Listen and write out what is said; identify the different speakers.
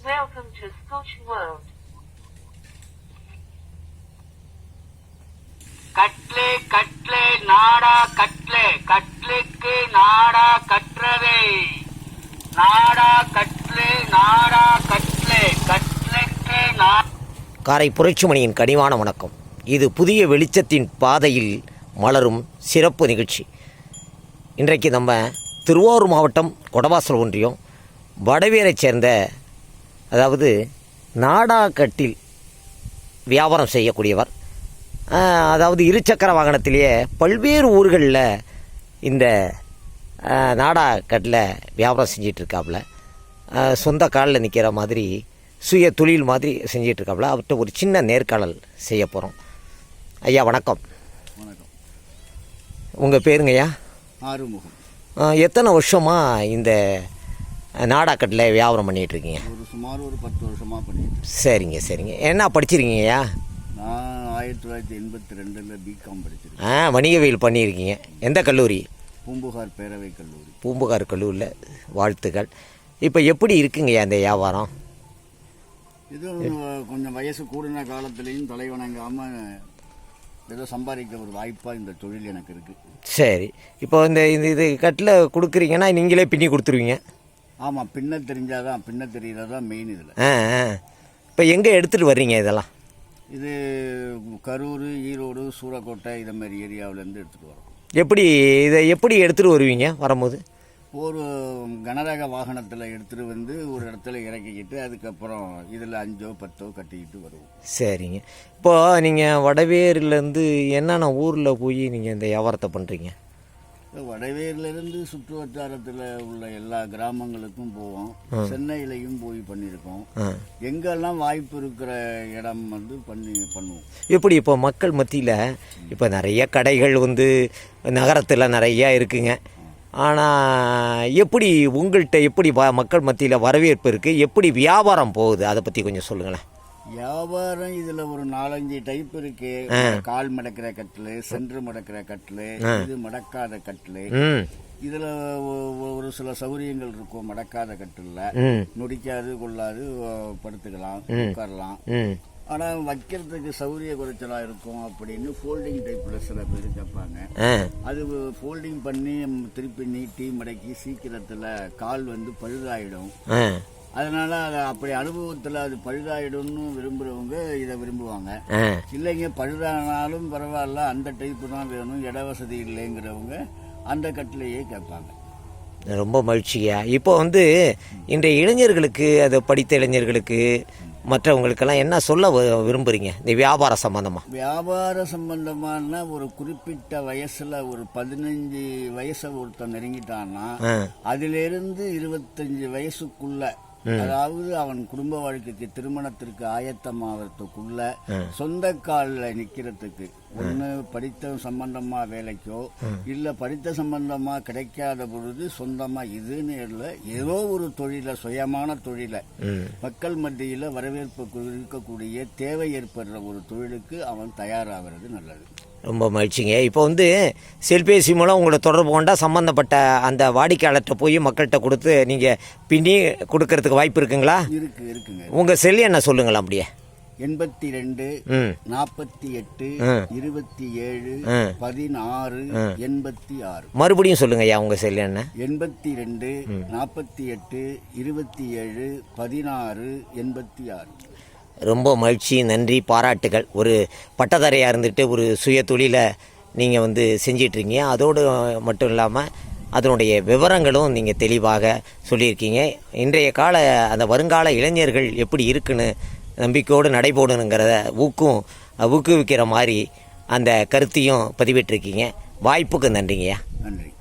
Speaker 1: Welcome to Scotch World.
Speaker 2: கட்லே கட்லே நாடா கட்லே கட்லுக்கு நாடா கற்றதே நாடா கட்லே நாடா கட்லே கட்லுக்கு
Speaker 3: காரை புரட்சிமணியின் கனிவான வணக்கம். இது புதிய வெளிச்சத்தின் பாதையில் மலரும் சிறப்பு நிகழ்ச்சி. இன்றைக்கு நம்ம திருவாரூர் மாவட்டம் கொடவாசல் ஒன்றியம் வடவேரை சேர்ந்த அதாவது நாடாக்கட்டில் வியாபாரம் செய்யக்கூடியவர். அதாவது இருசக்கர வாகனத்திலேயே பல்வேறு ஊர்களில் இந்த நாடாக்கட்டில் வியாபாரம் செஞ்சிட்ருக்காப்புல. சொந்த காலில் நிற்கிற மாதிரி சுய தொழில் மாதிரி செஞ்சிட்ருக்காப்புல. அவர்கிட்ட ஒரு சின்ன நேர்காணல் செய்ய போகிறோம். ஐயா வணக்கம்.
Speaker 4: வணக்கம்.
Speaker 3: உங்கள் பேருங்கய்யா?
Speaker 4: ஆறுமுகம்.
Speaker 3: எத்தனை வருஷமாக இந்த நாடாக்கட்டில் வியாபாரம் பண்ணிகிட்ருக்கீங்க?
Speaker 4: சுமார் ஒரு 10 வருஷமாக பண்ணிட்டு.
Speaker 3: சரிங்க சரிங்க. என்ன படிச்சிருக்கீங்கய்யா?
Speaker 4: நான் 1982 பிகாம் படிச்சிருக்கேன்.
Speaker 3: வணிகவியல் பண்ணியிருக்கீங்க. எந்த கல்லூரி?
Speaker 4: பூம்புகார் பேரவை கல்லூரி.
Speaker 3: பூம்புகார் கல்லூரியில் வாழ்த்துக்கள். இப்போ எப்படி இருக்குங்கய்யா இந்த வியாபாரம்?
Speaker 4: இது கொஞ்சம் வயசு கூடின காலத்துலேயும் தலைவணங்காமல் ஏதோ சம்பாதிக்க ஒரு வாய்ப்பாக இந்த தொழில் எனக்கு இருக்குது.
Speaker 3: சரி, இப்போ இது கட்டில் கொடுக்குறீங்கன்னா நீங்களே பின்னி கொடுத்துருவீங்க?
Speaker 4: ஆமாம், பின்ன தெரிஞ்சாதான், பின்ன தெரிகிறதான் மெயின் இதில்.
Speaker 3: இப்போ எங்கே எடுத்துகிட்டு வர்றீங்க இதெல்லாம்?
Speaker 4: இது கரூர், ஈரோடு, சூரக்கோட்டை இதை மாதிரி ஏரியாவிலேருந்து எடுத்துகிட்டு வரோம். இதை
Speaker 3: எப்படி எடுத்துகிட்டு வருவீங்க வரும்போது?
Speaker 4: ஒரு கனரக வாகனத்தில் எடுத்துகிட்டு வந்து ஒரு இடத்துல இறக்கிக்கிட்டு அதுக்கப்புறம் இதில் 5 or 10 கட்டிக்கிட்டு வருவோம்.
Speaker 3: சரிங்க. இப்போ நீங்கள் வடவேரிலேருந்து என்னென்ன ஊரில் போய் நீங்கள் இந்த வியாபாரத்தை பண்ணுறீங்க?
Speaker 4: வடவேரிலிருந்து சுற்று வட்டாரத்தில் உள்ள எல்லா கிராமங்களுக்கும் போவோம். சென்னையிலையும் போய் பண்ணியிருக்கோம். எங்கெல்லாம் வாய்ப்பு இருக்கிற இடம் வந்து பண்ணுவோம்.
Speaker 3: எப்படி இப்போ மக்கள் மத்தியில் இப்போ நிறைய கடைகள் நகரத்தில் நிறையா இருக்குங்க. ஆனால் எப்படி உங்கள்கிட்ட எப்படி மக்கள் மத்தியில் வரவேற்பு இருக்குது, எப்படி வியாபாரம் போகுது, அதை பற்றி கொஞ்சம் சொல்லுங்களேன்.
Speaker 4: வியாபாரம் இதில் ஒரு 4-5 டைப் இருக்கு. கால் மடக்கிற கட்டில், சென்று மடக்கிற கட்டில், இது மடக்காத கட்டில். இதில் ஒரு சில சௌகரியங்கள் இருக்கும். மடக்காத கட்டில் நொடிக்காது கொள்ளாது, படுத்துக்கலாம், உட்காரலாம். ஆனால் வைக்கிறதுக்கு சௌரிய குறைச்சலாக இருக்கும் அப்படின்னு ஃபோல்டிங் டைப்பில் சில பேர் கேட்பாங்க. அது ஃபோல்டிங் பண்ணி திருப்பி நீட்டி மடக்கி சீக்கிரத்தில் கால் பழுதாயிடும். அதனால அதை அப்படி அனுபவத்தில் அது பழுதாயிடும்னு விரும்புகிறவங்க இதை விரும்புவாங்க. இல்லைங்க பழுதானாலும் பரவாயில்ல, அந்த டைப்பு தான் வேணும், இட வசதி இல்லைங்கிறவங்க அந்த கட்டிலேயே கேட்பாங்க.
Speaker 3: ரொம்ப மகிழ்ச்சியா. இப்போ இன்றைய இளைஞர்களுக்கு, அதை படித்த இளைஞர்களுக்கு, மற்றவங்களுக்கெல்லாம் என்ன சொல்ல விரும்புறீங்க இந்த வியாபார சம்பந்தமா?
Speaker 4: வியாபார சம்பந்தமான ஒரு குறிப்பிட்ட வயசுல ஒரு 15 வயசை ஒருத்தன் நெருங்கிட்டான்னா அதிலிருந்து 25 வயசுக்குள்ள, அதாவது அவன் குடும்ப வாழ்க்கைக்கு திருமணத்திற்கு ஆயத்தமாகறதுக்குள்ள சொந்த காலில் நிக்கிறதுக்கு, ஒண்ணு படித்த சம்பந்தமா வேலைக்கோ இல்ல படித்த சம்பந்தமா கிடைக்காத பொழுது சொந்தமா இதுன்னு ஏதோ ஒரு தொழில, சுயமான தொழில மக்கள் மத்தியில வரவேற்பு இருக்கக்கூடிய தேவை ஏற்படுற ஒரு தொழிலுக்கு அவன் தயாராகிறது நல்லது.
Speaker 3: ரொம்ப மகிழ்ச்சிங்க. இப்போ செல்பேசி மூலம் உங்களை தொடர்பு கொண்டா சம்பந்தப்பட்ட அந்த வாடிக்கையாளர்கிட்ட போய் மக்கள்கிட்ட கொடுத்து நீங்கள் பின்னி கொடுக்கறதுக்கு வாய்ப்பு இருக்குங்களா?
Speaker 4: இருக்குங்க.
Speaker 3: உங்கள் செல் என்ன சொல்லுங்களா? அப்படியே
Speaker 4: 82 48 27 16 86.
Speaker 3: மறுபடியும் சொல்லுங்க ஐயா, உங்க செல் என்ன?
Speaker 4: 82 48 27 16 86.
Speaker 3: ரொம்ப மகிழ்ச்சி, நன்றி, பாராட்டுகள். ஒரு பட்டதாரியாக இருந்துட்டு ஒரு சுய தொழிலை நீங்கள் செஞ்சிட்ருக்கீங்க. அதோடு மட்டும் இல்லாமல் அதனுடைய விவரங்களும் நீங்கள் தெளிவாக சொல்லியிருக்கீங்க. இன்றைய கால அந்த வருங்கால இளைஞர்கள் எப்படி இருக்குன்னு நம்பிக்கையோடு நடைபோடணுங்கிறத ஊக்குவிக்கிற மாதிரி அந்த கருத்தையும் பதிவிட்டிருக்கீங்க. வாய்ப்புக்கு நன்றிங்கய்யா.
Speaker 4: நன்றி.